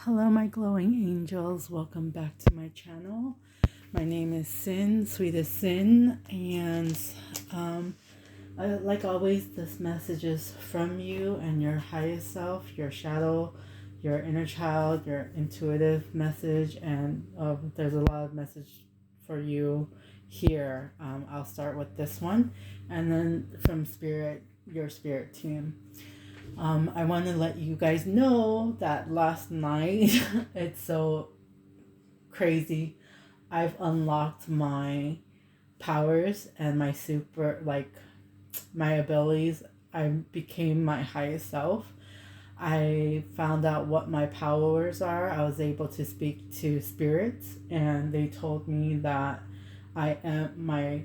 Hello, my glowing angels. Welcome back to my channel. My name is Sin, Sweetest Sin, and like always, this message is from you and your highest self, your shadow, your inner child, your intuitive message, and there's a lot of message for you here. I'll start with this one, and then from Spirit, your Spirit team. I want to let you guys know that last night, it's so crazy. I've unlocked my powers and my my abilities. I became my highest self. I found out what my powers are. I was able to speak to spirits, and they told me that my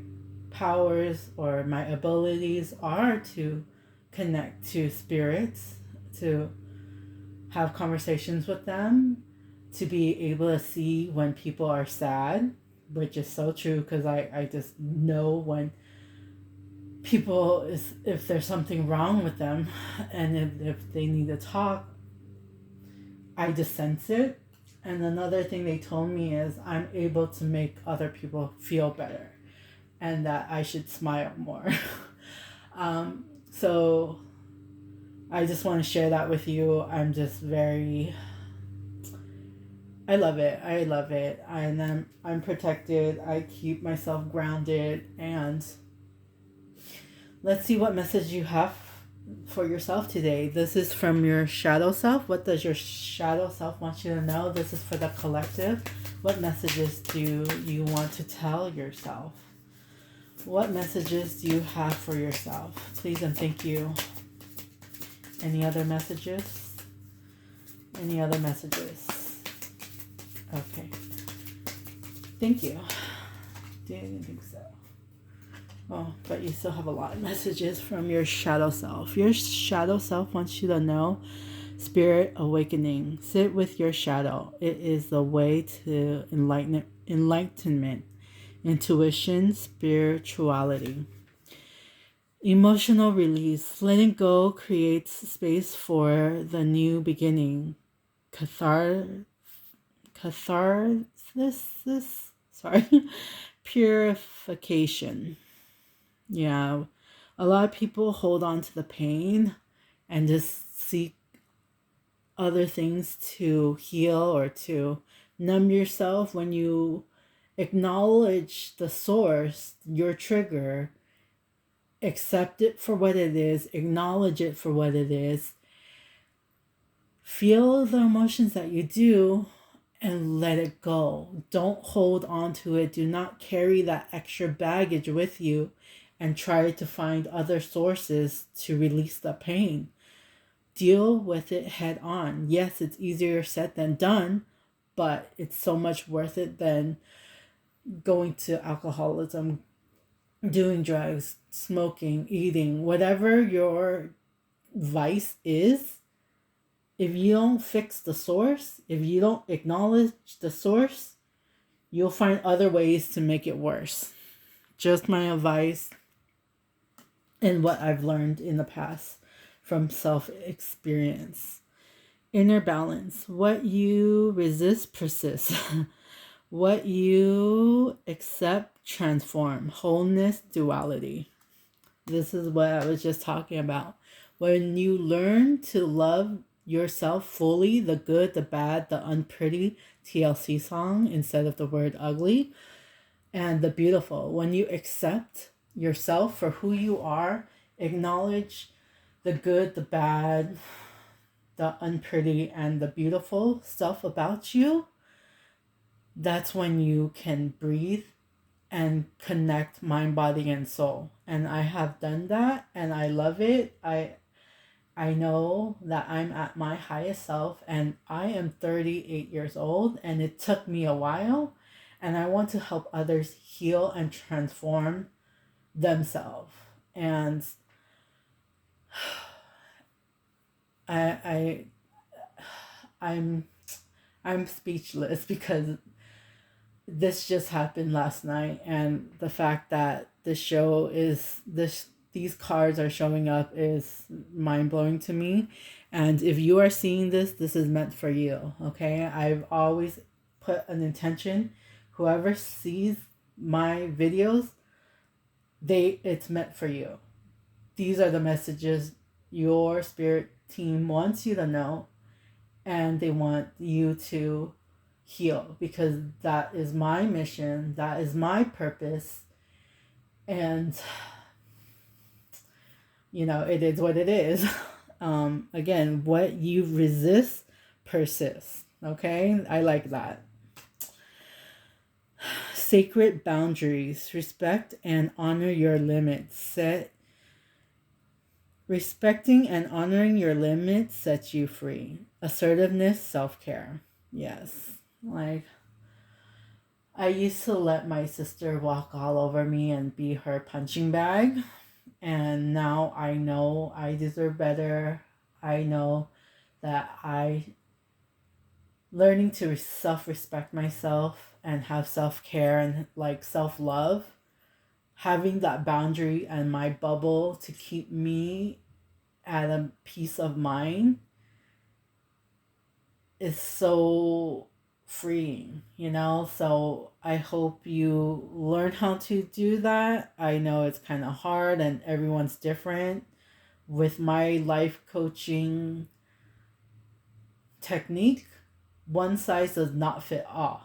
powers or my abilities are to connect to spirits, to have conversations with them, to be able to see when people are sad, which is so true because I just know when if there's something wrong with them, and if they need to talk, I just sense it. And another thing they told me is I'm able to make other people feel better and that I should smile more. So I just want to share that with you. I'm just I love it. I love it. And I'm protected. I keep myself grounded. And let's see what message you have for yourself today. This is from your shadow self. What does your shadow self want you to know? This is for the collective. What messages do you want to tell yourself? What messages do you have for yourself? Please and thank you. Any other messages? Any other messages? Okay. Thank you. Didn't think so. Oh, but you still have a lot of messages from your shadow self. Your shadow self wants you to know spirit awakening. Sit with your shadow. It is the way to enlightenment, intuition, spirituality. Emotional release. Letting go creates space for the new beginning. Catharsis. Sorry. Purification. Yeah. A lot of people hold on to the pain and just seek other things to heal or to numb yourself. When you acknowledge the source, your trigger, accept it for what it is, acknowledge it for what it is, feel the emotions that you do, and let it go. Don't hold on to it. Do not carry that extra baggage with you and try to find other sources to release the pain. Deal with it head on. Yes, it's easier said than done, but it's so much worth it than going to alcoholism, doing drugs, smoking, eating, whatever your vice is. If you don't fix the source, if you don't acknowledge the source, you'll find other ways to make it worse. Just my advice and what I've learned in the past from self-experience. Inner balance. What you resist persists. What you accept transform. Wholeness, duality. This is what I was just talking about. When you learn to love yourself fully, the good, the bad, the unpretty, TLC song instead of the word ugly, and the beautiful. When you accept yourself for who you are, acknowledge the good, the bad, the unpretty, and the beautiful stuff about you, that's when you can breathe and connect mind, body, and soul. And I have done that, and I love it. I know that I'm at my highest self, and I am 38 years old, and it took me a while, and I want to help others heal and transform themselves. And I'm speechless because this just happened last night, and the fact that this these cards are showing up is mind-blowing to me. And if you are seeing this, this is meant for you, okay? I've always put an intention. Whoever sees my videos, it's meant for you. These are the messages your spirit team wants you to know, and they want you to heal, because that is my mission, that is my purpose. And it is what it is. Again, what you resist persists. Okay, I like that. Sacred boundaries. Respect and honor your limits. Respecting and honoring your limits sets you free. Assertiveness, self-care. Yes. Like, I used to let my sister walk all over me and be her punching bag. And now I know I deserve better. I know that learning to self-respect myself and have self-care and like self-love, having that boundary and my bubble to keep me at a peace of mind is so freeing, so I hope you learn how to do that. I know it's kind of hard and everyone's different. With my life coaching technique, one size does not fit all.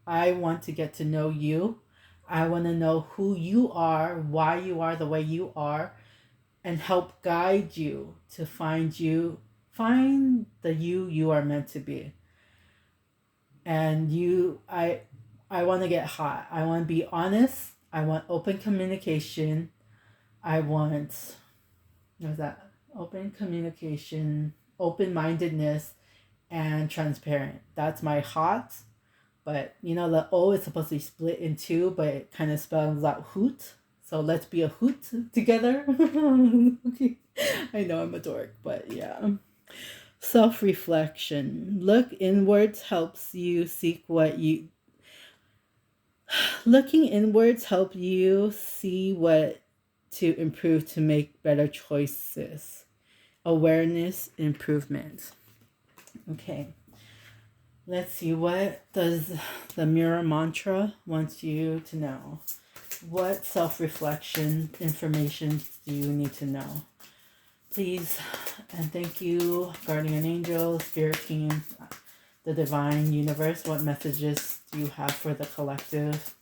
I want to get to know you. I want to know who you are, why you are the way you are, and help guide you to find the you are meant to be. And I want to get hot. I want to be honest. I want open communication. I want, open communication, open-mindedness, and transparent. That's my hot. But the O is supposed to be split in two, but it kind of spells out hoot. So let's be a hoot together. Okay. I know I'm a dork, but yeah. Self-reflection. Looking inwards helps you see what to improve, to make better choices. Awareness, improvement. Okay. Let's see, what does the mirror mantra want you to know? What self-reflection information do you need to know? Please, and thank you, guardian angel, spirit team, the divine universe. What messages do you have for the collective?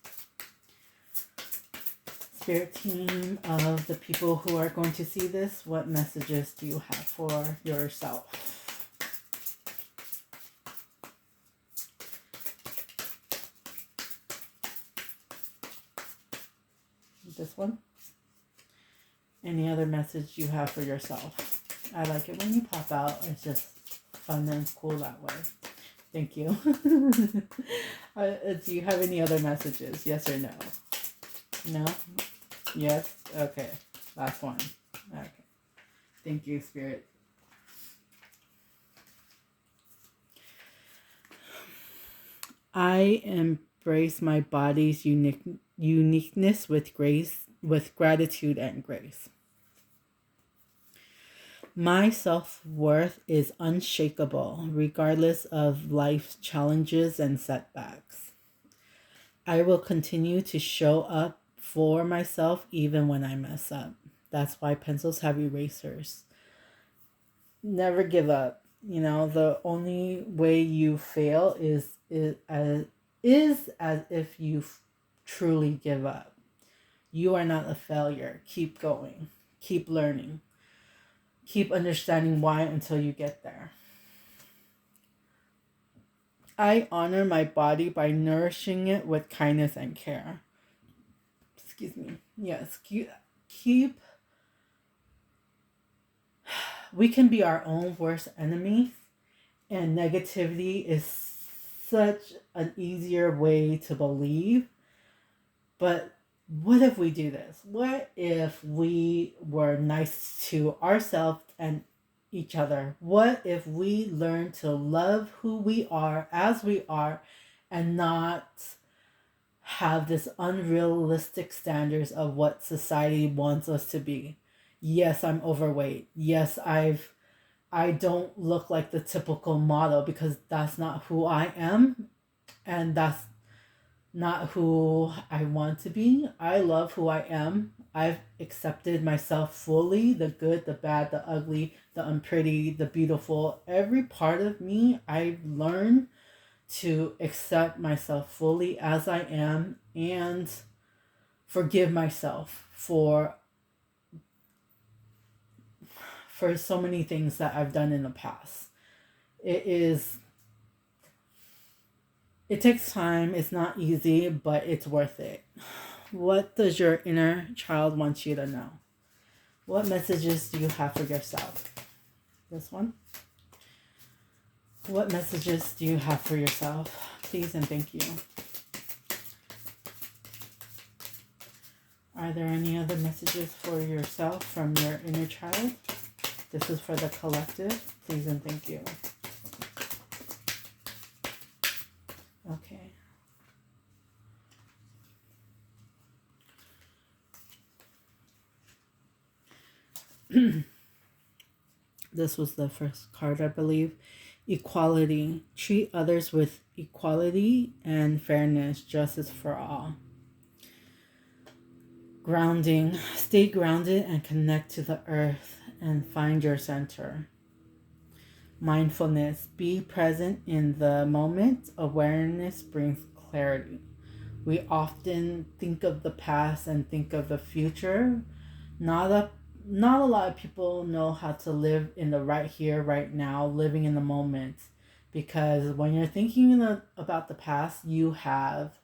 Spirit team of the people who are going to see this, what messages do you have for yourself? This one? Any other message you have for yourself? I like it when you pop out. It's just fun and cool that way. Thank you. Do you have any other messages? Yes or no? No? Yes? Okay. Last one. Okay. Thank you, Spirit. I embrace my body's uniqueness with gratitude and grace. My self-worth is unshakable, regardless of life's challenges and setbacks. I will continue to show up for myself even when I mess up. That's why pencils have erasers. Never give up. The only way you fail is as if you truly give up. You are not a failure. Keep going. Keep learning. Keep understanding why until you get there. I honor my body by nourishing it with kindness and care. Excuse me. Yes, keep. We can be our own worst enemy, and negativity is such an easier way to believe. But what if we do this? What if we were nice to ourselves and each other? What if we learn to love who we are as we are and not have this unrealistic standards of what society wants us to be? Yes, I'm overweight. Yes, I don't look like the typical model because that's not who I am, and that's not who I want to be. I love who I am. I've accepted myself fully, the good, the bad, the ugly, the unpretty, the beautiful. Every part of me, I've learned to accept myself fully as I am and forgive myself for so many things that I've done in the past. It is it takes time, it's not easy, but it's worth it. What does your inner child want you to know? What messages do you have for yourself? This one. What messages do you have for yourself? Please and thank you. Are there any other messages for yourself from your inner child? This is for the collective. Please and thank you. Okay. This was the first card, I believe. Equality. Treat others with equality and fairness, justice for all. Grounding. Stay grounded and connect to the earth and find your center. Mindfulness. Be present in the moment. Awareness brings clarity. We often think of the past and think of the future. Not a lot of people know how to live in the right here, right now, living in the moment. Because when you're thinking about the past, you have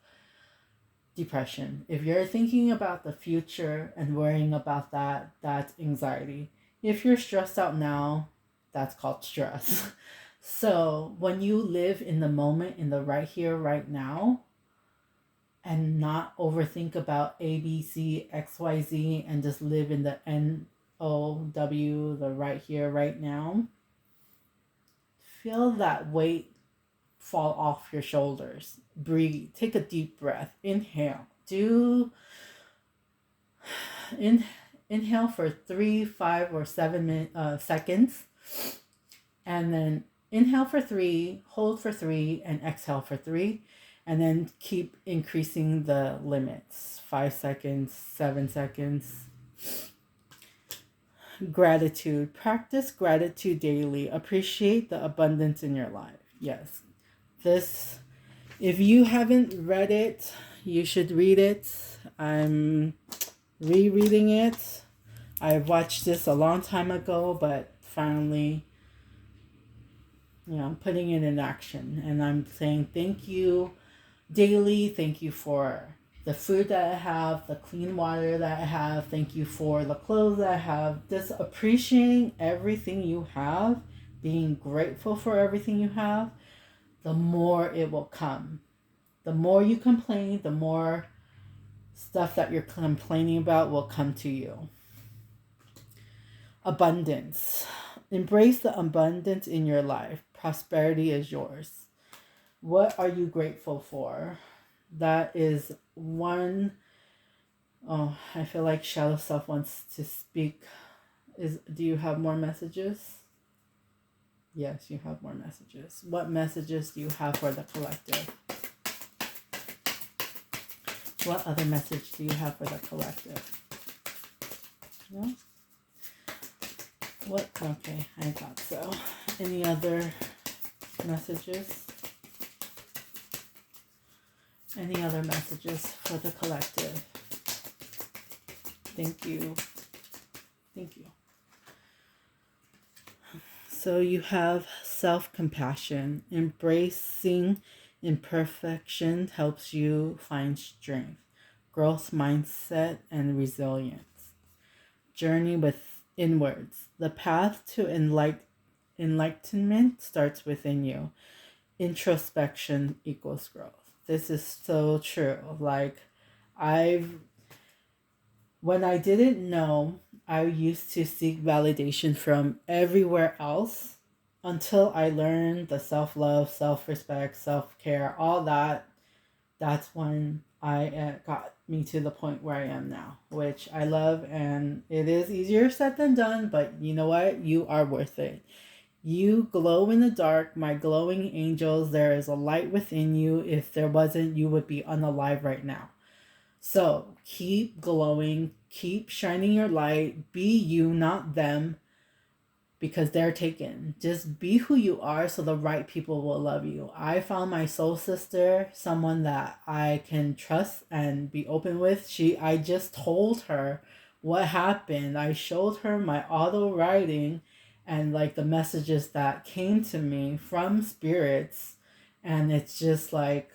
depression. If you're thinking about the future and worrying about that, that's anxiety. If you're stressed out now, that's called stress. So when you live in the moment, in the right here, right now, and not overthink about A, B, C, X, Y, Z, and just live in the NOW, the right here, right now, feel that weight fall off your shoulders. Breathe. Take a deep breath. Inhale. Inhale for 3, 5, or 7 seconds. And then inhale for 3, hold for 3, and exhale for 3. And then keep increasing the limits. 5 seconds, 7 seconds. Gratitude. Practice gratitude daily. Appreciate the abundance in your life. Yes. This, if you haven't read it, you should read it. I'm rereading it. I watched this a long time ago, but finally, I'm putting it in action. And I'm saying thank you daily. Thank you for the food that I have, the clean water that I have. Thank you for the clothes that I have. Just appreciating everything you have, being grateful for everything you have, the more it will come. The more you complain, the more stuff that you're complaining about will come to you. Abundance. Embrace the abundance in your life. Prosperity is yours. What are you grateful for? That is one. Oh, I feel like Shadow Self wants to speak. Do you have more messages? Yes, you have more messages. What messages do you have for the collective? What other message do you have for the collective? No? What? Okay, I thought so. Any other messages? Any other messages for the collective? Thank you. Thank you. So you have self-compassion. Embracing imperfection helps you find strength, growth mindset, and resilience. Journey with inwards. The path to enlightenment starts within you. Introspection equals growth. This is so true. When I didn't know, I used to seek validation from everywhere else until I learned the self-love, self-respect, self-care, all that. That's when got me to the point where I am now, which I love, and it is easier said than done, but you know what? You are worth it. You glow in the dark, my glowing angels. There is a light within you. If there wasn't, you would be unalive right now. So keep glowing, keep shining your light. Be you, not them, because they're taken. Just be who you are so the right people will love you. I found my soul sister, someone that I can trust and be open with. I just told her what happened. I showed her my auto writing and like the messages that came to me from spirits, and it's just like,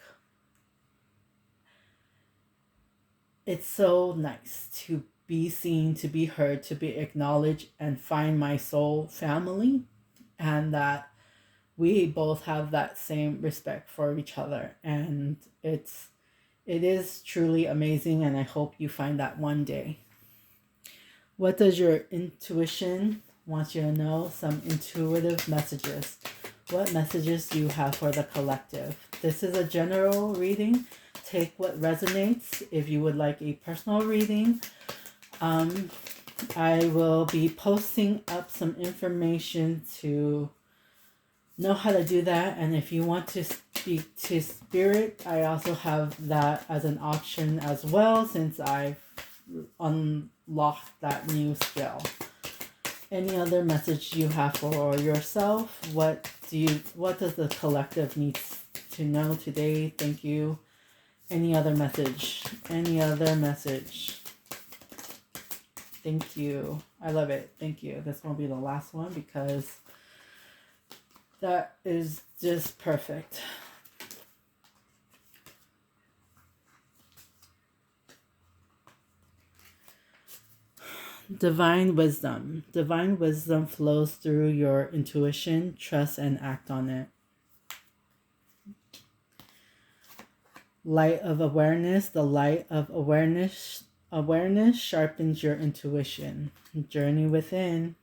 it's so nice to be seen, to be heard, to be acknowledged, and find my soul family, and that we both have that same respect for each other. And it is truly amazing, and I hope you find that one day. What does your intuition want you to know? Some intuitive messages. What messages do you have for the collective? This is a general reading. Take what resonates. If you would like a personal reading, I will be posting up some information to know how to do that. And if you want to speak to spirit, I also have that as an option as well, since I've unlocked that new skill. Any other message you have for yourself? What does the collective need to know today? Thank you. Any other message? Any other message? Thank you. I love it. Thank you. This won't be the last one because that is just perfect. Divine wisdom. Divine wisdom flows through your intuition. Trust and act on it. Light of awareness. The light of awareness sharpens your intuition. Journey within.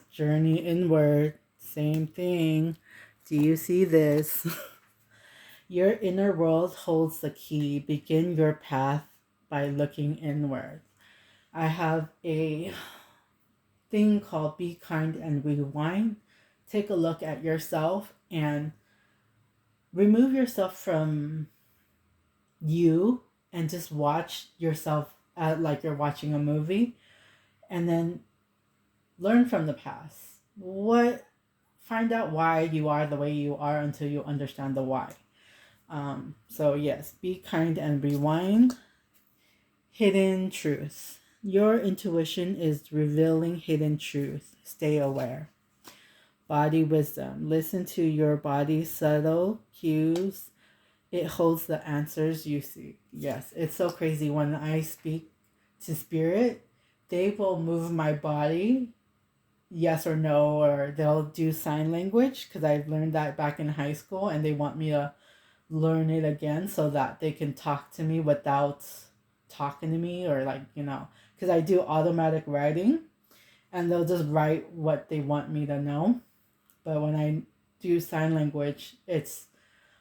Journey inward. Same thing. Do you see this? Your inner world holds the key. Begin your path by looking inward. I have a thing called Be Kind and Rewind. Take a look at yourself and remove yourself from you and just watch yourself like you're watching a movie, and then learn from the past. Find out why you are the way you are until you understand the why. So yes, be kind and rewind. Hidden truth. Your intuition is revealing hidden truth. Stay aware. Body wisdom. Listen to your body's subtle cues. It holds the answers you seek. Yes, it's so crazy. When I speak to spirit, they will move my body, yes or no, or they'll do sign language, because I've learned that back in high school, and they want me to learn it again so that they can talk to me without talking to me, or like, because I do automatic writing, and they'll just write what they want me to know. But when I do sign language, it's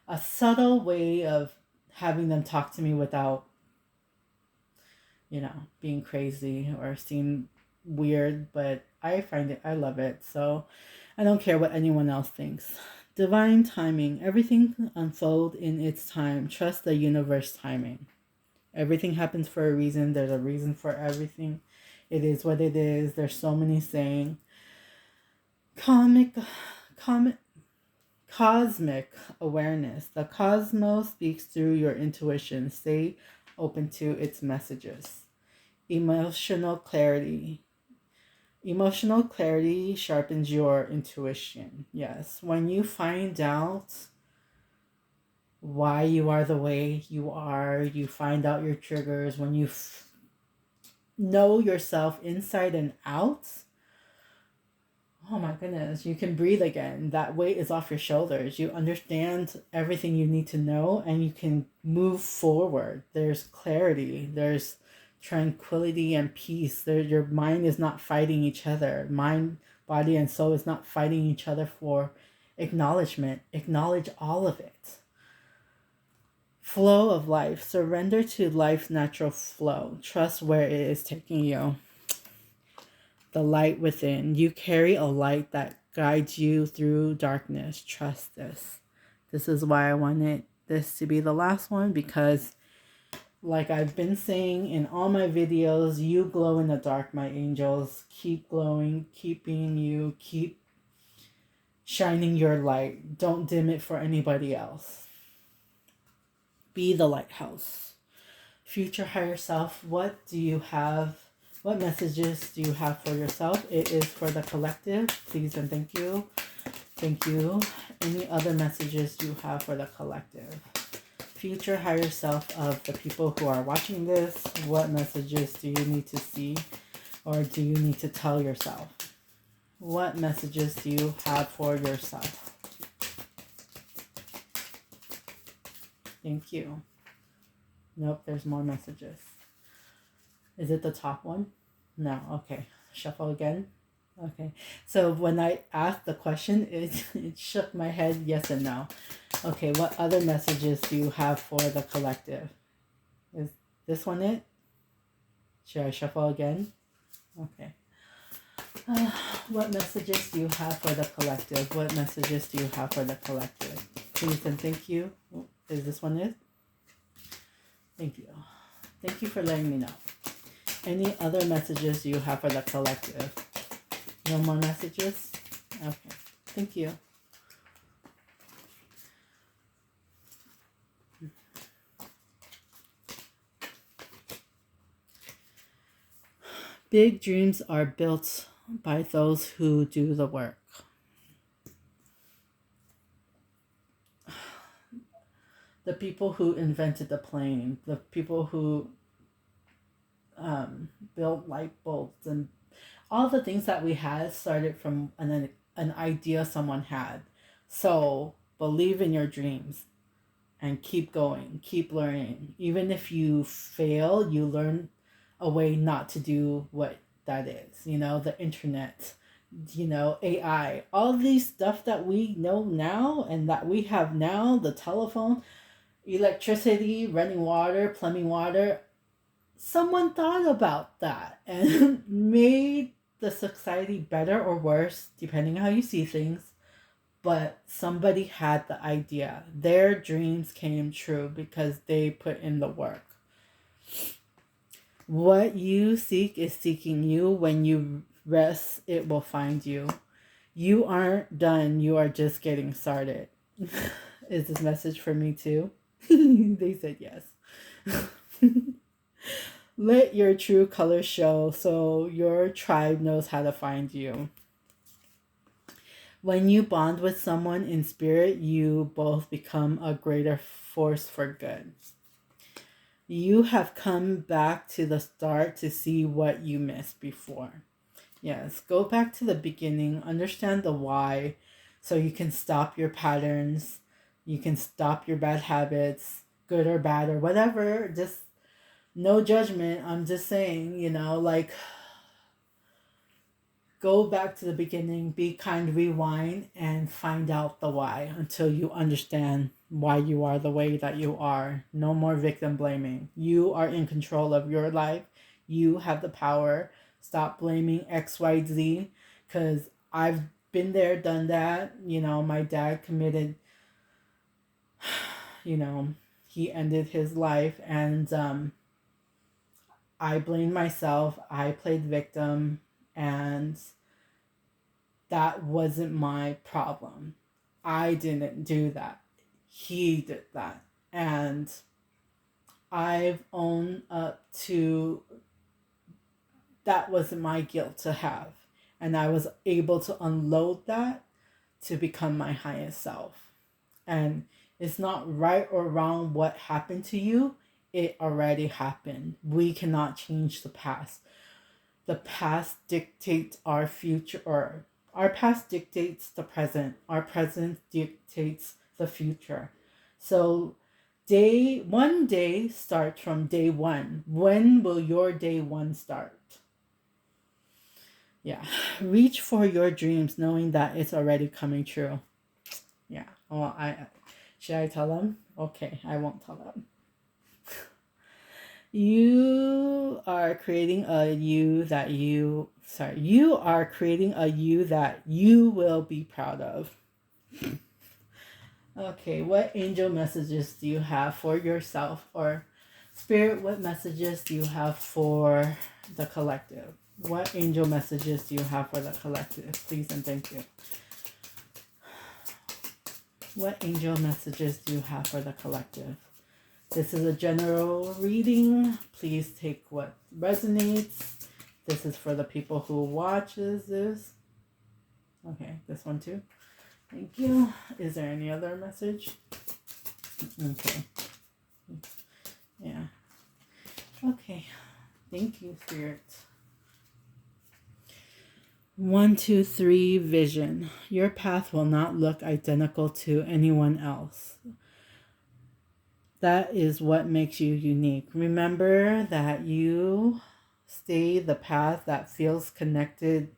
a subtle way of having them talk to me without, being crazy or seem weird. But I love it. So I don't care what anyone else thinks. Divine timing. Everything unfolds in its time. Trust the universe timing. Everything happens for a reason. There's a reason for everything. It is what it is. There's so many saying. Cosmic awareness. The cosmos speaks through your intuition. Stay open to its messages. Emotional clarity. Emotional clarity sharpens your intuition. Yes, when you find out why you are the way you are, you find out your triggers, when you know yourself inside and out, oh my goodness, you can breathe again. That weight is off your shoulders. You understand everything you need to know, and you can move forward. There's clarity. There's tranquility and peace. Your mind is not fighting each other. Mind, body, and soul is not fighting each other for acknowledgement. Acknowledge all of it. Flow of life. Surrender to life's natural flow. Trust where it is taking you. The light within. You carry a light that guides you through darkness. Trust this. This is why I wanted this to be the last one, because like I've been saying in all my videos, you glow in the dark, my angels. Keep glowing, keep being you, keep shining your light. Don't dim it for anybody else. Be the lighthouse. Future higher self, what do you have? What messages do you have for yourself? It is for the collective. Please and thank you. Thank you. Any other messages you have for the collective? Future higher self of the people who are watching this, what messages do you need to see or do you need to tell yourself? What messages do you have for yourself? Thank you. Nope, there's more messages. Is it the top one? No, okay. Shuffle again. Okay, so when I asked the question, it shook my head yes and no. Okay, what other messages do you have for the collective? Is this one it? Should I shuffle again? Okay. What messages do you have for the collective? What messages do you have for the collective? Please and thank you. Is this one it? Thank you. Thank you for letting me know. Any other messages you have for the collective? No more messages? Okay. Thank you. Big dreams are built by those who do the work. The people who invented the plane, the people who built light bulbs, and all the things that we had started from an idea someone had. So believe in your dreams and keep going, keep learning. Even if you fail, you learn a way not to do what that is. You know, the internet, you know, AI, all these stuff that we know now and that we have now, the telephone, electricity, running water, plumbing water. Someone thought about that and made the society better or worse, depending on how you see things. But somebody had the idea. Their dreams came true because they put in the work. What you seek is seeking you. When you rest, it will find you. You aren't done. You are just getting started. Is this message for me too? They said yes. Let your true colors show so your tribe knows how to find you. When you bond with someone in spirit, you both become a greater force for good. You have come back to the start to see what you missed before. Yes, go back to the beginning, understand the why, so you can stop your patterns, you can stop your bad habits, good or bad or whatever. Just no judgment. I'm just saying, you know, like, go back to the beginning, be kind, rewind, and find out the why until you understand why you are the way that you are. No more victim blaming. You are in control of your life. You have the power. Stop blaming XYZ, because I've been there, done that. You know, my dad committed, you know, he ended his life, and I blamed myself. I played victim, and that wasn't my problem. I didn't do that. He did that. And I've owned up to that wasn't my guilt to have. And I was able to unload that to become my highest self. And it's not right or wrong what happened to you. It already happened. We cannot change the past. The past dictates our future, or our past dictates the present. Our present dictates the future. So one day starts from day one. When will your day one start? Yeah. Reach for your dreams knowing that it's already coming true. Yeah. Well, Should I tell them? Okay, I won't tell them. You are creating a you that you are creating a you that you will be proud of. Okay, what angel messages do you have for yourself, or Spirit, what messages do you have for the collective? What angel messages do you have for the collective? Please and thank you. What angel messages do you have for the collective? This is a general reading. Please take what resonates. This is for the people who watches this. Okay, this one too. Thank you. Is there any other message? Okay. Yeah. Okay. Thank you, Spirit. 1, 2, 3, vision. Your path will not look identical to anyone else. That is what makes you unique. Remember that you stay the path that feels connected.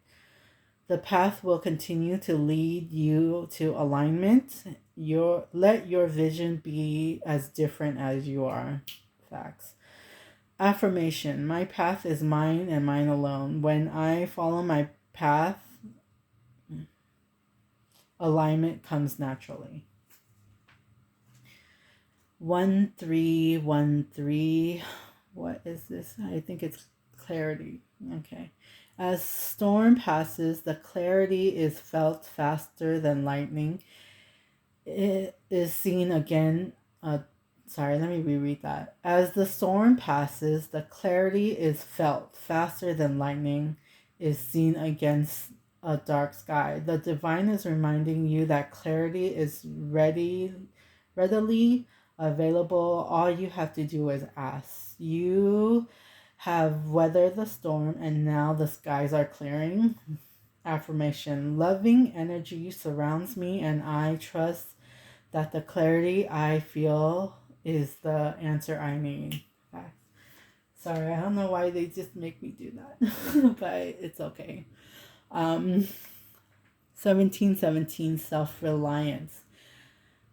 The path will continue to lead you to alignment. Let your vision be as different as you are. Facts. Affirmation. My path is mine and mine alone. When I follow my path, alignment comes naturally. 1313. What is this? I think it's clarity. Okay. As storm passes, the clarity is felt faster than lightning. It is seen again. Let me reread that. As the storm passes, the clarity is felt faster than lightning is seen against a dark sky. The divine is reminding you that clarity is readily available. All you have to do is ask. You have weathered the storm and now the skies are clearing. Affirmation. Loving energy surrounds me and I trust that the clarity I feel is the answer I need. Okay. Sorry, I don't know why they just make me do that, but it's okay. 1717, self-reliance.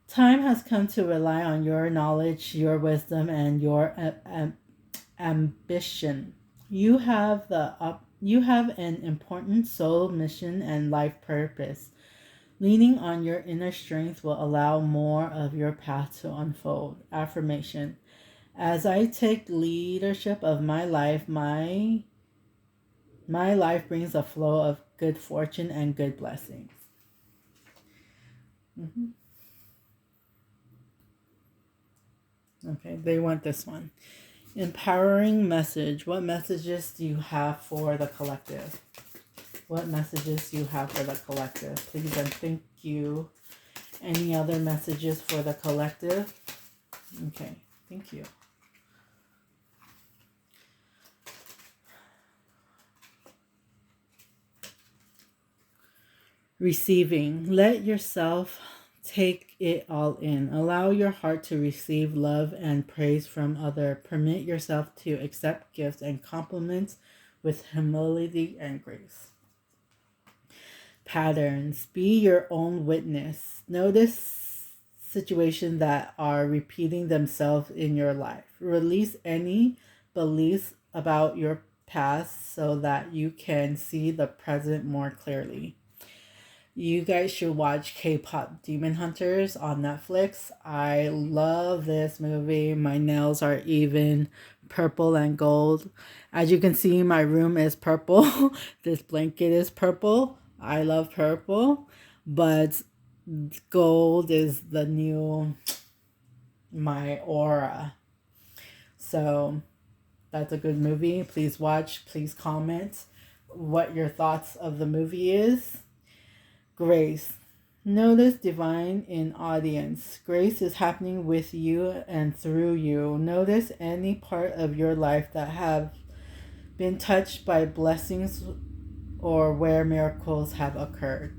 Time has come to rely on your knowledge, your wisdom, and your ambition. You have an important soul mission and life purpose. Leaning on your inner strength will allow more of your path to unfold. Affirmation. As I take leadership of my life, my life brings a flow of good fortune and good blessings. Okay, they want this one. Empowering message. What messages do you have for the collective? What messages do you have for the collective? Please and thank you. Any other messages for the collective? Okay, thank you. Receiving. Let yourself take it all in. Allow your heart to receive love and praise from others. Permit yourself to accept gifts and compliments with humility and grace. Patterns. Be your own witness. Notice situations that are repeating themselves in your life. Release any beliefs about your past so that you can see the present more clearly. You guys should watch K-pop Demon Hunters on Netflix. I love this movie. My nails are even purple and gold. As you can see, my room is purple. This blanket is purple. I love purple, but gold is the new, my aura. So that's a good movie. Please watch. Please comment what your thoughts of the movie is. Grace. Notice divine in audience. Grace is happening with you and through you. Notice any part of your life that have been touched by blessings or where miracles have occurred.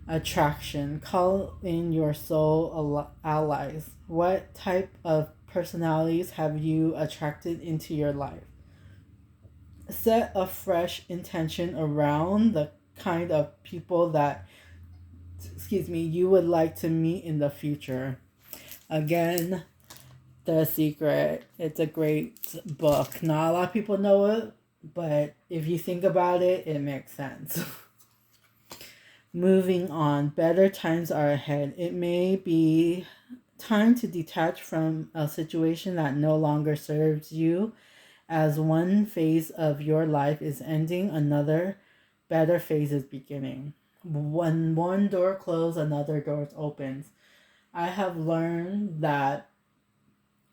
Attraction. Call in your soul allies. What type of personalities have you attracted into your life? Set a fresh intention around the kind of people that you would like to meet in the future. Again, The Secret. It's a great book. Not a lot of people know it, but if you think about it, it makes sense. Moving on. Better times are ahead. It may be time to detach from a situation that no longer serves you. As one phase of your life is ending, another better phase is beginning. When one door closes, another door opens. I have learned that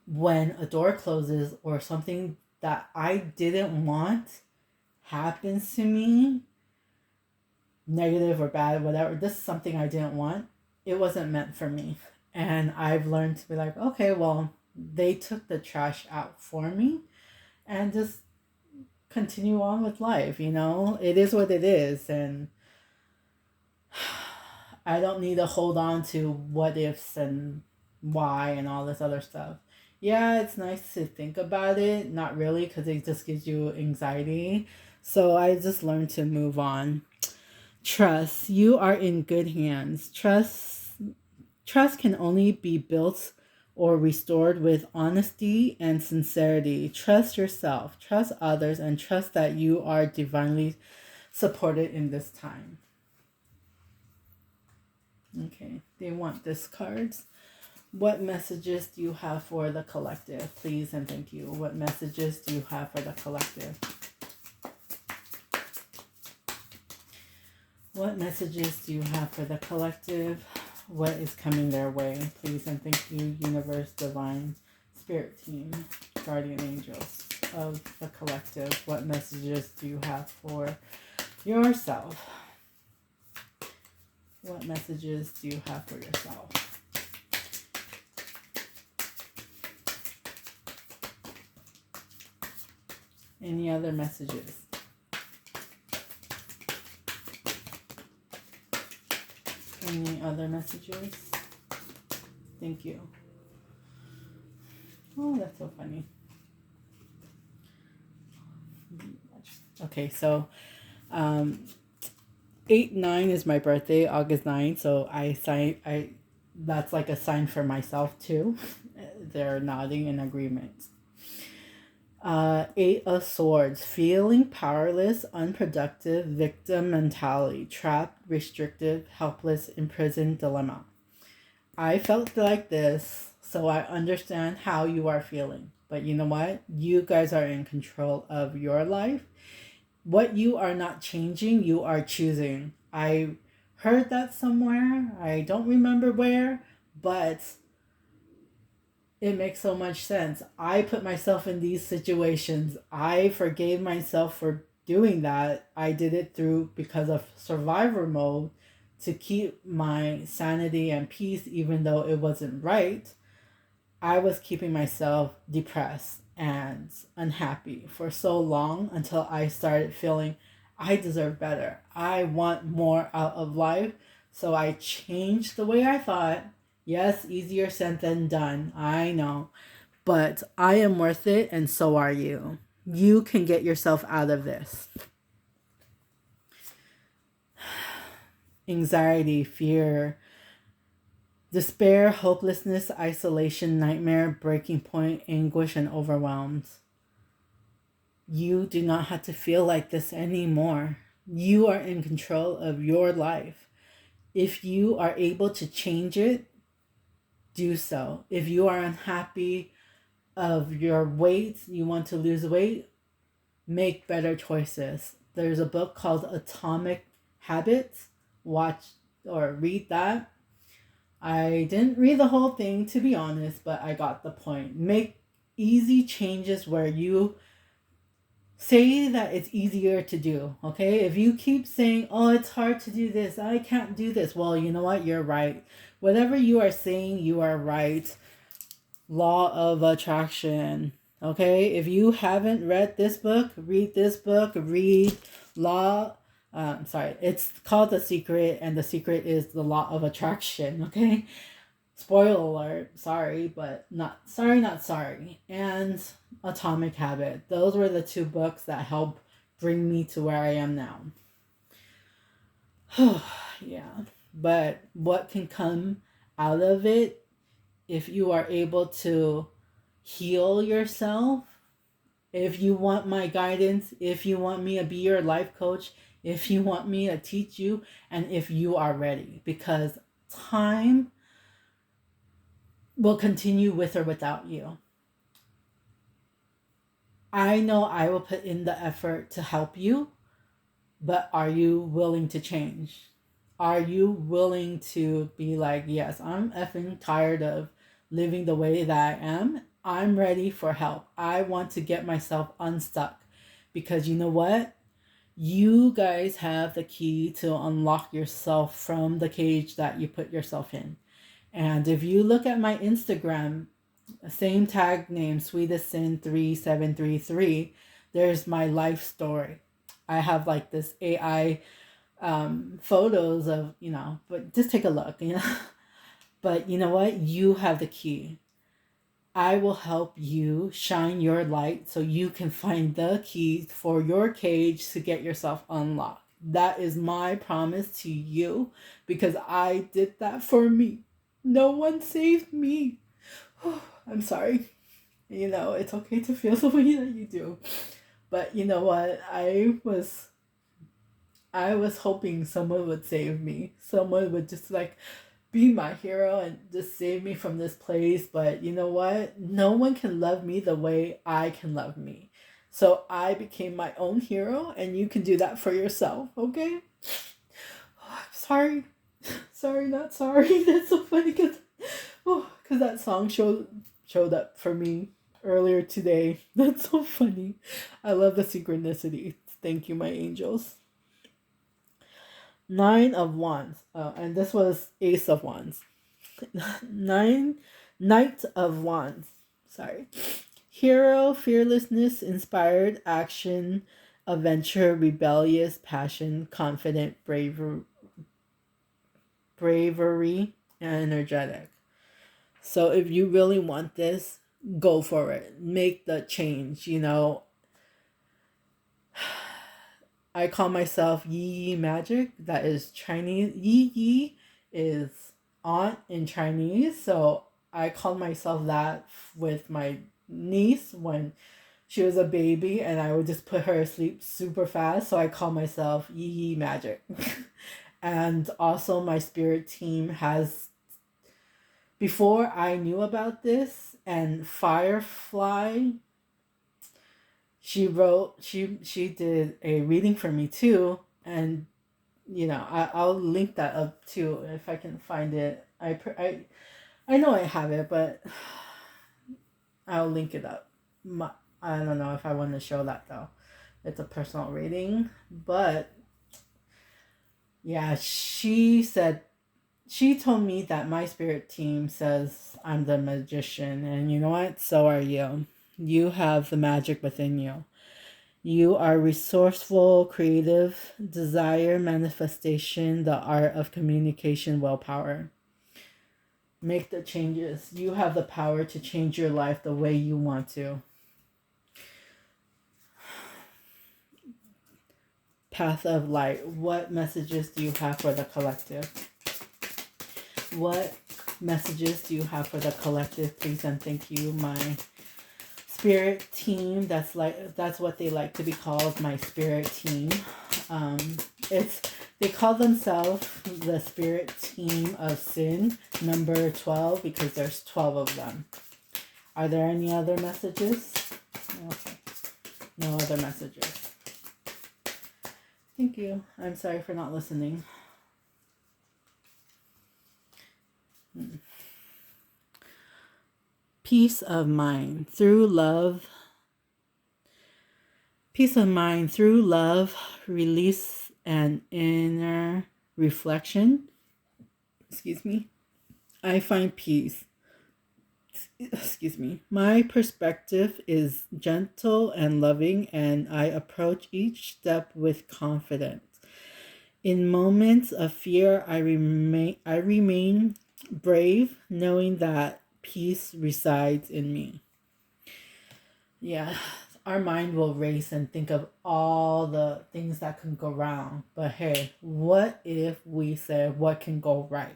when a door closes or something that I didn't want happens to me, negative or bad, whatever, this is something I didn't want, it wasn't meant for me. And I've learned to be like, okay, well, they took the trash out for me, and just continue on with life, you know? It is what it is, and I don't need to hold on to what ifs and why and all this other stuff. Yeah, it's nice to think about it, not really, because it just gives you anxiety. So I just learned to move on. Trust. You are in good hands. Trust can only be built or restored with honesty and sincerity. Trust yourself, trust others, and trust that you are divinely supported in this time. Okay, they want discards. What messages do you have for the collective? Please and thank you. What messages do you have for the collective? What messages do you have for the collective? What is coming their way? Please and thank you, universe, divine, spirit team, guardian angels of the collective. What messages do you have for yourself? What messages do you have for yourself? Any other messages? Any other messages? Thank you. Oh, that's so funny. Okay, so 8/9 is my birthday, August 9th, so that's like a sign for myself too. They're nodding in agreement. 8 of Swords, feeling powerless, unproductive, victim mentality, trapped, restrictive, helpless, imprisoned, dilemma. I felt like this, so I understand how you are feeling. But you know what? You guys are in control of your life. What you are not changing, you are choosing. I heard that somewhere. I don't remember where, but it makes so much sense. I put myself in these situations. I forgave myself for doing that. I did it because of survivor mode to keep my sanity and peace, even though it wasn't right. I was keeping myself depressed and unhappy for so long until I started feeling I deserve better. I want more out of life. So I changed the way I thought. Yes, easier said than done. I know. But I am worth it, and so are you. You can get yourself out of this. Anxiety, fear, despair, hopelessness, isolation, nightmare, breaking point, anguish, and overwhelmed. You do not have to feel like this anymore. You are in control of your life. If you are able to change it, do so. If you are unhappy of your weight, you want to lose weight, make better choices. There's a book called Atomic Habits. Watch or read that. I didn't read the whole thing, to be honest, but I got the point. Make easy changes where you say that it's easier to do, okay? If you keep saying, oh, it's hard to do this, I can't do this, well, you know what? You're right. Whatever you are saying, you are right. Law of attraction, okay? If you haven't read this book, read this book, read it's called The Secret, and The Secret is the law of attraction, okay? Spoiler alert, sorry, but not sorry. And Atomic Habit. Those were the 2 books that helped bring me to where I am now. Yeah. But what can come out of it if you are able to heal yourself, if you want my guidance, if you want me to be your life coach, if you want me to teach you, and if you are ready, because time will continue with or without you. I know I will put in the effort to help you, but are you willing to change? Are you willing to be like, yes, I'm effing tired of living the way that I am. I'm ready for help. I want to get myself unstuck. Because you know what? You guys have the key to unlock yourself from the cage that you put yourself in. And if you look at my Instagram, same tag name, sweetestsin3733, there's my life story. I have like this AI photos of, but just take a look. But you know what? You have the key. I will help you shine your light so you can find the keys for your cage to get yourself unlocked. That is my promise to you, because I did that for me. No one saved me. I'm sorry. It's okay to feel the way that you do. But you know what? I was hoping someone would save me. Someone would just be my hero and just save me from this place. But you know what? No one can love me the way I can love me. So I became my own hero, and you can do that for yourself, okay? I'm sorry. Sorry, not sorry. That's so funny because that song showed up for me earlier today. That's so funny. I love the synchronicity. Thank you, my angels. 9 of Wands. Oh, and this was Ace of Wands. 9, Knight of Wands. Sorry. Hero, fearlessness, inspired, action, adventure, rebellious, passion, confident, bravery, and energetic. So if you really want this, go for it. Make the change, I call myself Yi Yi Magic. That is Chinese. Yi Yi is aunt in Chinese. So I called myself that with my niece when she was a baby, and I would just put her to sleep super fast. So I call myself Yi Yi Magic. And also my spirit team has, before I knew about this, and Firefly, she did a reading for me too, and I'll link that up too if I can find it. I know I have it, but I'll link it up. I don't know if I want to show that though. It's a personal reading, but yeah, she told me that my spirit team says I'm the magician, and you know what? So are you. You have the magic within you. You are resourceful, creative, desire, manifestation, the art of communication, willpower. Make the changes. You have the power to change your life the way you want to. Path of light. What messages do you have for the collective? What messages do you have for the collective? Please and thank you, my spirit team. That's what they like to be called, my spirit team. They call themselves the spirit team of sin, number 12, because there's 12 of them. Are there any other messages? Okay. No other messages. Thank you. I'm sorry for not listening. Peace of mind through love. Peace of mind through love, release, and inner reflection. Excuse me. I find peace. Excuse me. My perspective is gentle and loving, and I approach each step with confidence. In moments of fear, I remain brave, knowing that peace resides in me. Yeah, our mind will race and think of all the things that can go wrong. But hey, what if we say what can go right?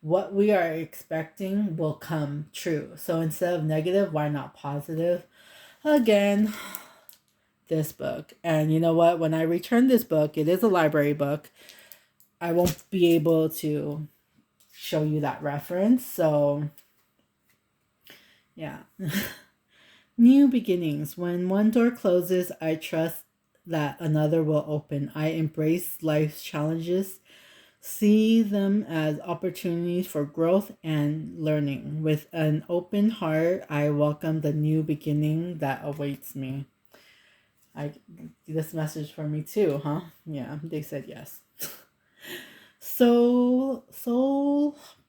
what we are expecting will come true. So instead of negative, why not positive? Again, this book. And you know what? When I return this book, it is a library book. I won't be able to show you that reference. So, yeah. New beginnings. When one door closes, I trust that another will open. I embrace life's challenges, see them as opportunities for growth and learning. With an open heart, I welcome the new beginning that awaits me. This message for me too, huh? Yeah, they said yes. Soul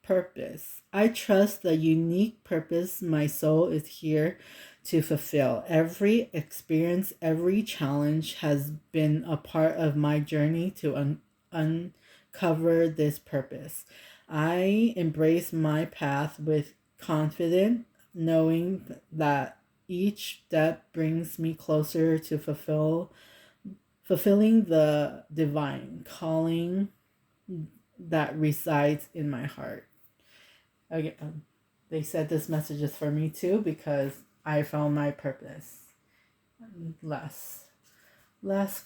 purpose. I trust the unique purpose my soul is here to fulfill. Every experience, every challenge has been a part of my journey to uncover this purpose. I embrace my path with confidence, knowing that each step brings me closer to fulfilling the divine calling that resides in my heart. Again, they said this message is for me too because I found my purpose. Last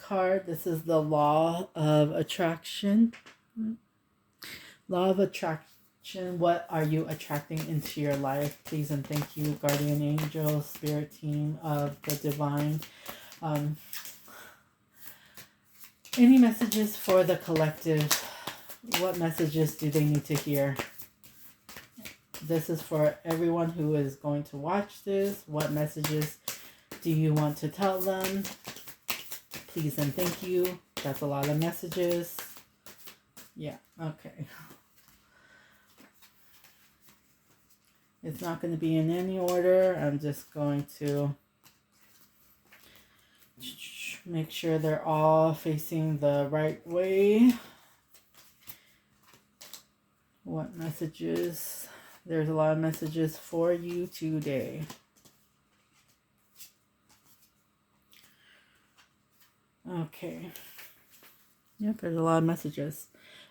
card. This is the law of attraction. Law of attraction. What are you attracting into your life? Please and thank you, guardian angels, spirit team of the divine. Any messages for the collective? What messages do they need to hear? This is for everyone who is going to watch this. What messages do you want to tell them? Please and thank you. That's a lot of messages. Yeah, okay. It's not going to be in any order. I'm just going to make sure they're all facing the right way. What messages? There's a lot of messages for you today. Okay. Yep, there's a lot of messages.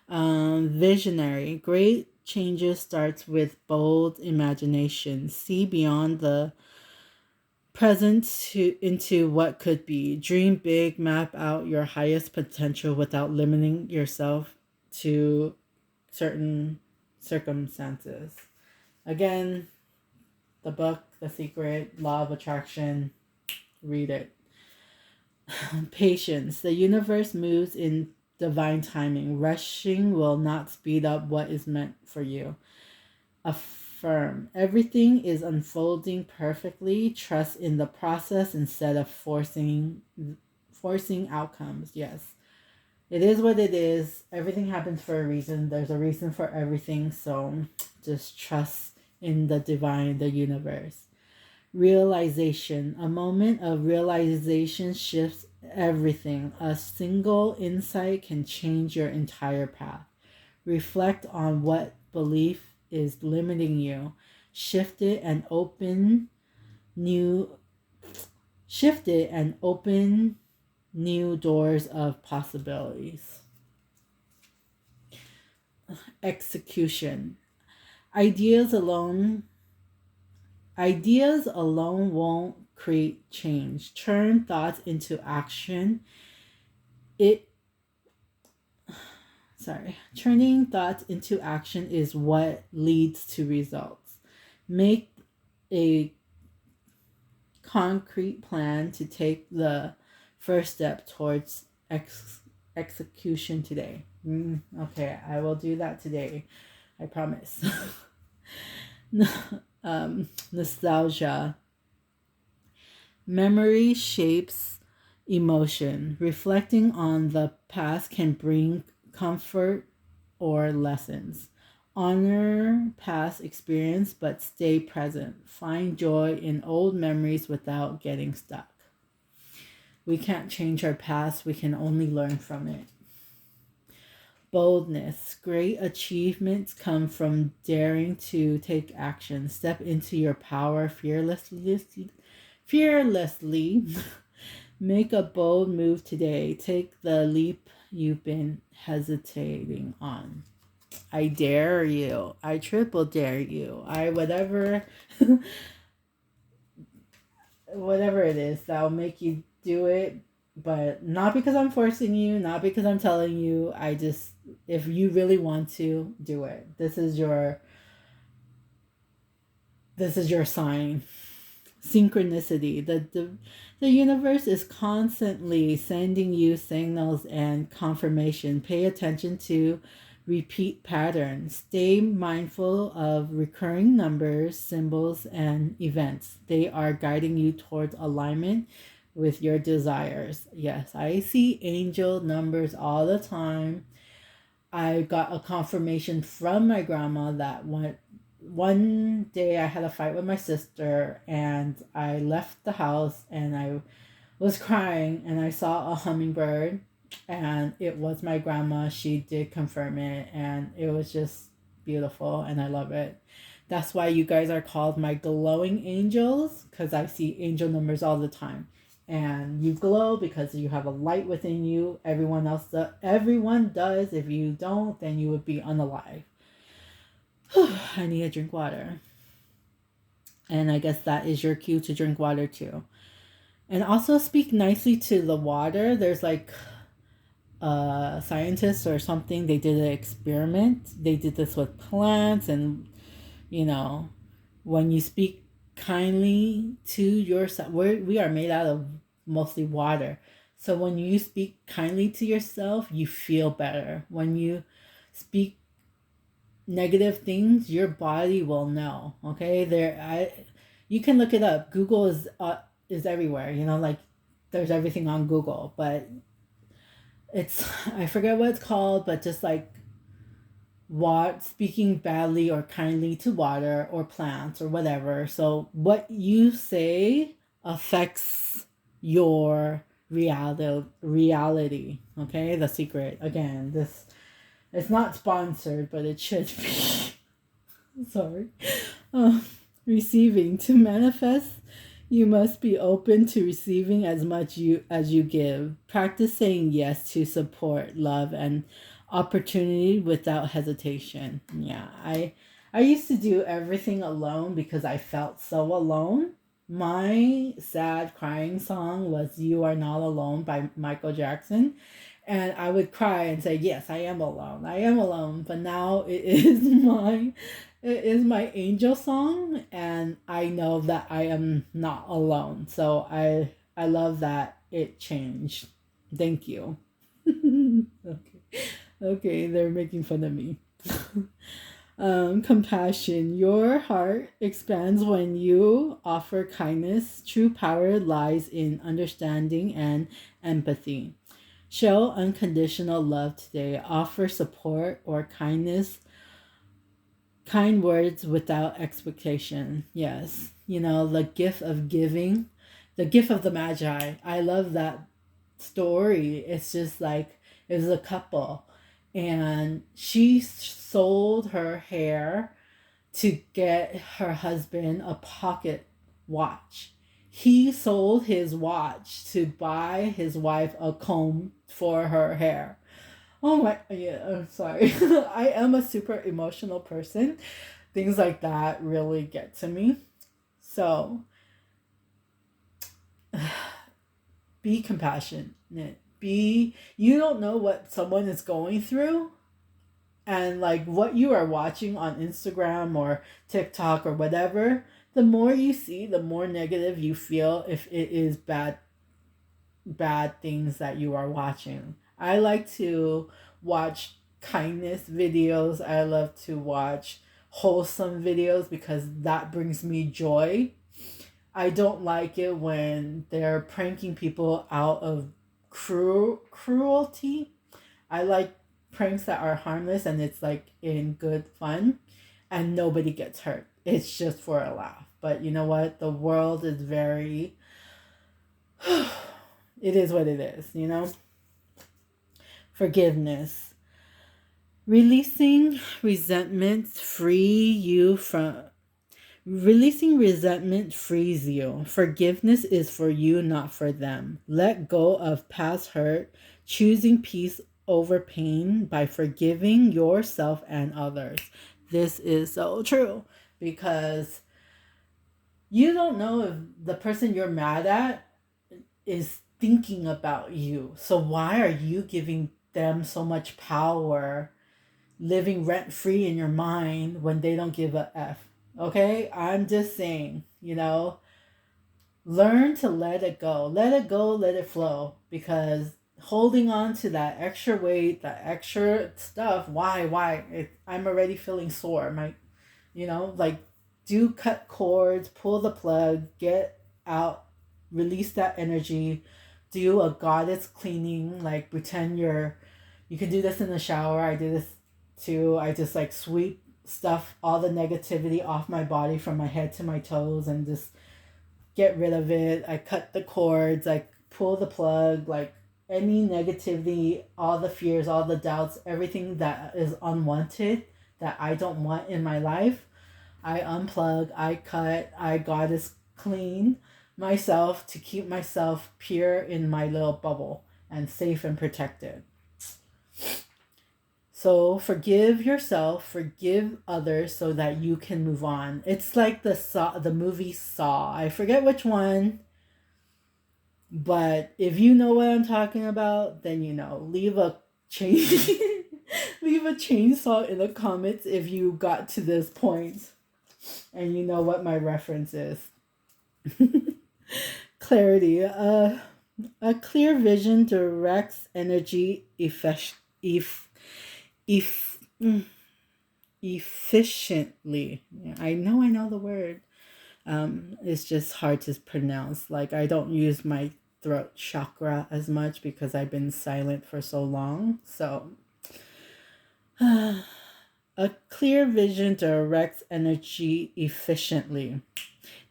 Visionary. Great changes starts with bold imagination. See beyond the present into what could be. Dream big, map out your highest potential without limiting yourself to certain circumstances. Again, the book, The Secret, Law of Attraction, read it. Patience. The universe moves in divine timing. Rushing will not speed up what is meant for you. Affirm. Everything is unfolding perfectly. Trust in the process instead of forcing outcomes. Yes. It is what it is. Everything happens for a reason. There's a reason for everything. So just trust in the divine, the universe. Realization. A moment of realization shifts everything. A single insight can change your entire path. Reflect on what belief is limiting you. Shift it and open new doors of possibilities. Execution. Ideas alone won't create change. Turn thoughts into action. Turning thoughts into action is what leads to results. Make a concrete plan to take the first step towards execution today. Okay, I will do that today. I promise. Nostalgia. Memory shapes emotion. Reflecting on the past can bring comfort or lessons. Honor past experience, but stay present. Find joy in old memories without getting stuck. We can't change our past. We can only learn from it. Boldness. Great achievements come from daring to take action. Step into your power fearlessly. Make a bold move today. Take the leap you've been hesitating on. I dare you. I triple dare you. I whatever whatever it is that'll make you do it, but not because I'm forcing you, not because I'm telling you. I just, if you really want to do it, this is your sign. Synchronicity. The universe is constantly sending you signals and confirmation. Pay attention to repeat patterns. Stay mindful of recurring numbers, symbols, and events. They are guiding you towards alignment with your desires. Yes, I see angel numbers all the time. I got a confirmation from my grandma that one day I had a fight with my sister and I left the house and I was crying and I saw a hummingbird and it was my grandma. She did confirm it and it was just beautiful and I love it. That's why you guys are called my glowing angels, because I see angel numbers all the time. And you glow because you have a light within you. Everyone does. If you don't, then you would be unalive. I need to drink water. And I guess that is your cue to drink water too. And also speak nicely to the water. There's like scientists or something. They did an experiment. They did this with plants. And, you know, when you speak kindly to yourself, we are made out of mostly water. So when you speak kindly to yourself, you feel better. When you speak negative things, your body will know. Okay, you can look it up. Google is everywhere. You know, like there's everything on Google, but it's, I forget what it's called, but just like speaking badly or kindly to water or plants or whatever. So what you say affects your reality. Okay, the secret. Again, this, it's not sponsored, but it should be. Sorry. Receiving. To manifest, you must be open to receiving as much as you give. Practice saying yes to support, love, and opportunity without hesitation. Yeah, I used to do everything alone because I felt so alone. My sad crying song was "You Are Not Alone" by Michael Jackson. And I would cry and say, "Yes, I am alone. I am alone." But now it is my angel song, and I know that I am not alone. So I love that it changed. Thank you. Okay. Okay, they're making fun of me. Compassion. Your heart expands when you offer kindness. True power lies in understanding and empathy. Show unconditional love today. Offer support or kindness, kind words without expectation. Yes. You know, the gift of giving, the gift of the Magi. I love that story. It's just like, it was a couple and she sold her hair to get her husband a pocket watch. He sold his watch to buy his wife a comb for her hair. Oh my, yeah, I'm sorry. I am a super emotional person. Things like that really get to me. So, be compassionate. You don't know what someone is going through, and like what you are watching on Instagram or TikTok or whatever, the more you see, the more negative you feel if it is bad things that you are watching. I like to watch kindness videos. I love to watch wholesome videos because that brings me joy. I don't like it when they're pranking people out of cruelty. I like pranks that are harmless and it's like in good fun and nobody gets hurt. It's just for a laugh. But you know what? The world is very it is what it is, you know? Forgiveness. Releasing resentment frees you. Forgiveness is for you, not for them. Let go of past hurt, choosing peace over pain by forgiving yourself and others. This is so true because you don't know if the person you're mad at is thinking about you. So why are you giving them so much power, living rent free in your mind when they don't give a F? Okay? I'm just saying, learn to let it go. Let it go, let it flow. Because holding on to that extra weight, that extra stuff, why? I'm already feeling sore. Like, do cut cords, pull the plug, get out, release that energy, do a goddess cleaning, like pretend you can do this in the shower. I do this too. I just like sweep stuff, all the negativity off my body from my head to my toes and just get rid of it. I cut the cords, I pull the plug, like any negativity, all the fears, all the doubts, everything that is unwanted that I don't want in my life. I unplug, I cut, I goddess clean myself to keep myself pure in my little bubble and safe and protected. So forgive yourself, forgive others so that you can move on. It's like the movie Saw. I forget which one, but if you know what I'm talking about, then you know. Leave a chainsaw in the comments if you got to this point and you know what my reference is. Clarity. A clear vision directs energy efficiently. I know the word. It's just hard to pronounce. Like, I don't use my throat chakra as much because I've been silent for so long. So a clear vision directs energy efficiently.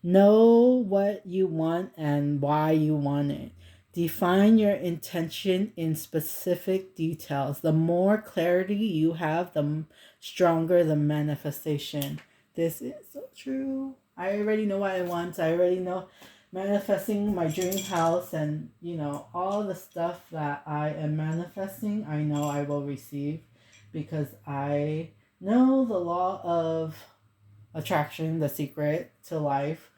Know what you want and why you want it. Define your intention in specific details. The more clarity you have, the stronger the manifestation. This is so true. I already know what I want. I already know manifesting my dream house and, all the stuff that I am manifesting, I know I will receive because I know the law of attraction, the secret to life.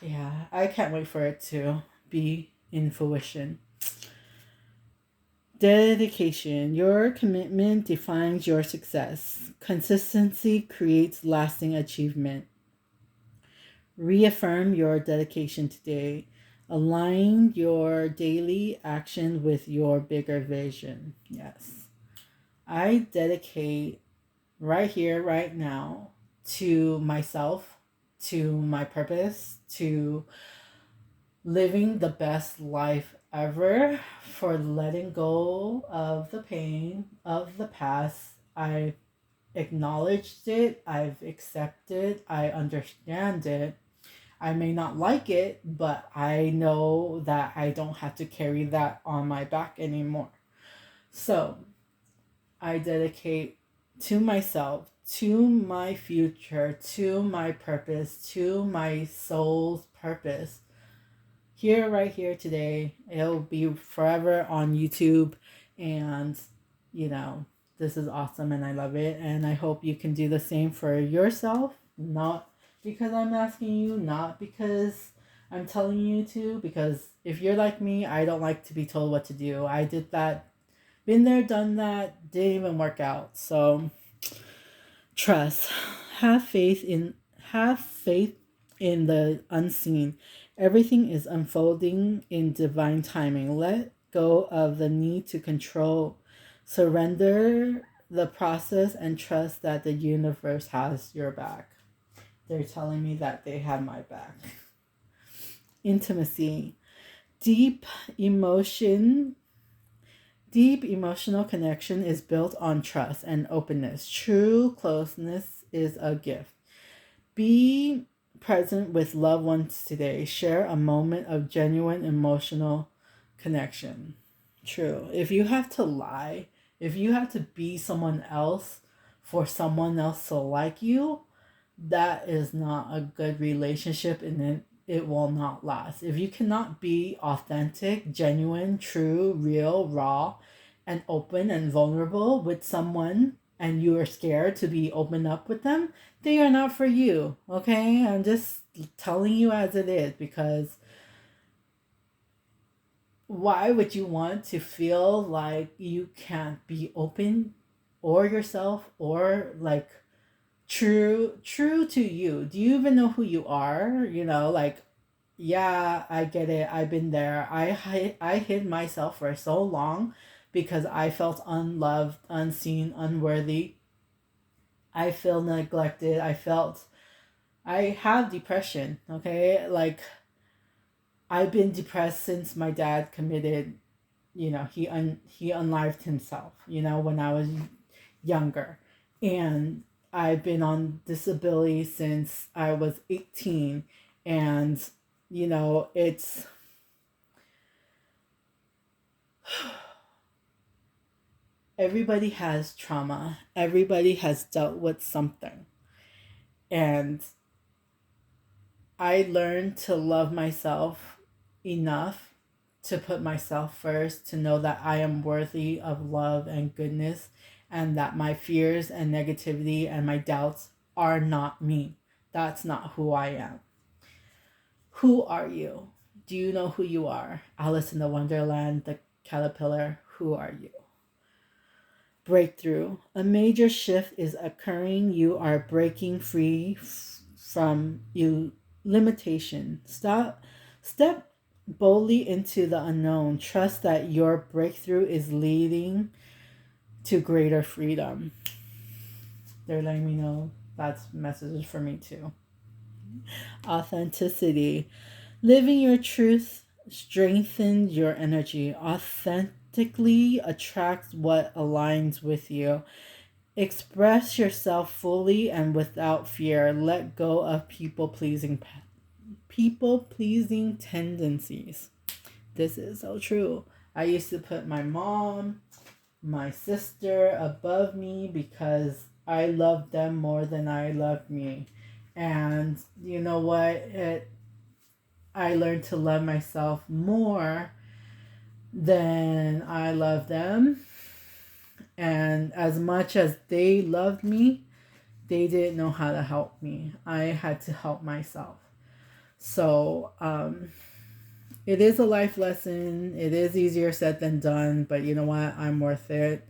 Yeah, I can't wait for it to be in fruition. Dedication. Your commitment defines your success. Consistency creates lasting achievement. Reaffirm your dedication today. Align your daily action with your bigger vision. Yes. I dedicate right here, right now, to myself, to my purpose, to living the best life ever, for letting go of the pain of the past. I've acknowledged it, I've accepted, I understand it. I may not like it, but I know that I don't have to carry that on my back anymore. So I dedicate to myself, to my future, to my purpose, to my soul's purpose. Here, right here today, it'll be forever on YouTube. And, this is awesome and I love it. And I hope you can do the same for yourself. Not because I'm asking you, not because I'm telling you to, because if you're like me, I don't like to be told what to do. I did that. Been there, done that, didn't even work out. So trust. Have faith in the unseen. Everything is unfolding in divine timing. Let go of the need to control. Surrender the process and trust that the universe has your back. They're telling me that they have my back. Intimacy. Deep emotional connection is built on trust and openness. True closeness is a gift. Be present with loved ones today. Share a moment of genuine emotional connection. True. If you have to lie, if you have to be someone else for someone else to like you, that is not a good relationship in it will not last. If you cannot be authentic, genuine, true, real, raw, and open and vulnerable with someone, and you are scared to be open up with them, they are not for you. Okay? I'm just telling you as it is, because why would you want to feel like you can't be open or yourself or like true to you? Do you even know who you are? Like, yeah, I get it. I've been there. I hid myself for so long because I felt unloved, unseen, unworthy. I feel neglected. I have depression, okay? Like, I've been depressed since my dad committed, he unlived himself, when I was younger. And I've been on disability since I was 18. And, it's everybody has trauma. Everybody has dealt with something. And I learned to love myself enough to put myself first, to know that I am worthy of love and goodness, and that my fears and negativity and my doubts are not me. That's not who I am. Who are you? Do you know who you are? Alice in the Wonderland, the caterpillar, who are you? Breakthrough. A major shift is occurring. You are breaking free from you limitation. Step boldly into the unknown. Trust that your breakthrough is leading to greater freedom. They're letting me know that's messages for me too. Authenticity. Living your truth strengthens your energy. Authentically attracts what aligns with you. Express yourself fully and without fear. Let go of people-pleasing tendencies. This is so true. I used to put my mom, my sister above me because I loved them more than I loved me. And you know what? I learned to love myself more than I love them. And as much as they loved me, they didn't know how to help me. I had to help myself. So, it is a life lesson. It is easier said than done, but you know what? I'm worth it.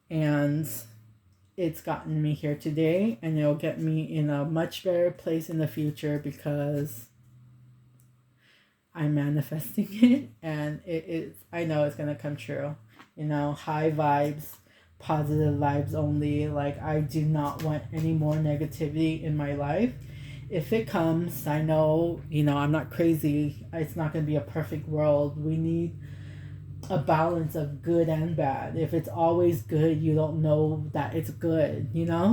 And it's gotten me here today, and it'll get me in a much better place in the future because I'm manifesting it, and it is, I know it's going to come true. High vibes, positive vibes only. Like, I do not want any more negativity in my life. If it comes, I know, I'm not crazy. It's not going to be a perfect world. We need a balance of good and bad. If it's always good, you don't know that it's good,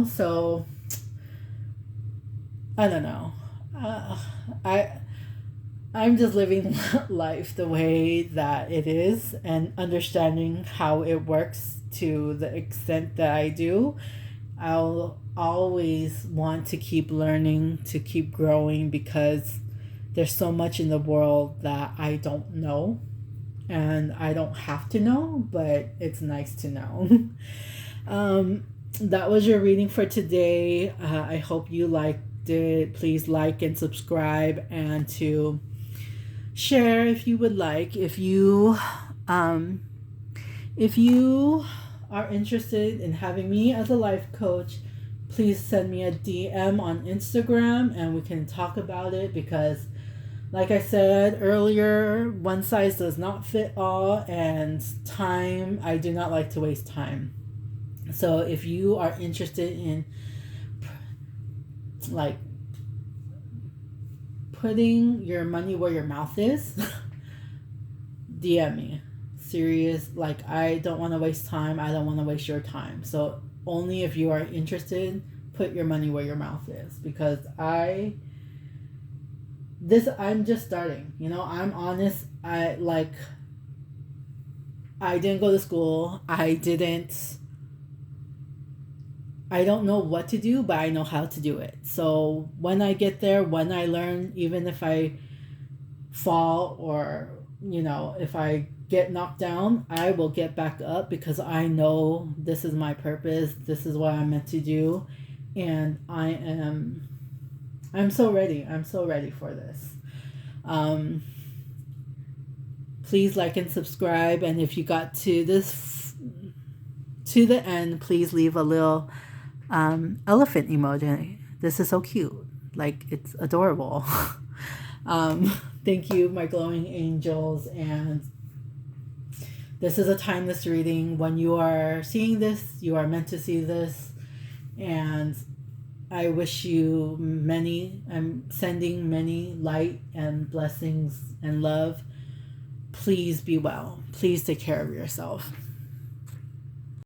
So, I don't know. I'm just living life the way that it is and understanding how it works to the extent that I do. I'll always want to keep learning, to keep growing, because there's so much in the world that I don't know, and I don't have to know, but it's nice to know. That was your reading for today. I hope you liked it. Please like and subscribe, and to share if you would like. If you are interested in having me as a life coach, please send me a DM on Instagram and we can talk about it, because like I said earlier, one size does not fit all, and I do not like to waste time. So if you are interested in like putting your money where your mouth is, DM me. Serious, like, I don't want to waste time. I don't want to waste your time. So only if you are interested, put your money where your mouth is, because I'm just starting. I'm honest. I didn't go to school. I don't know what to do, but I know how to do it. So when I get there, when I learn, even if I fall, or, if I get knocked down, I will get back up, because I know this is my purpose. This is what I'm meant to do. And I'm so ready. I'm so ready for this. Please like and subscribe. And if you got to the end, please leave a little elephant emoji. This is so cute. Like, it's adorable. Thank you, my glowing angels. And this is a timeless reading. When you are seeing this, you are meant to see this. And I wish you I'm sending many light and blessings and love. Please be well. Please take care of yourself.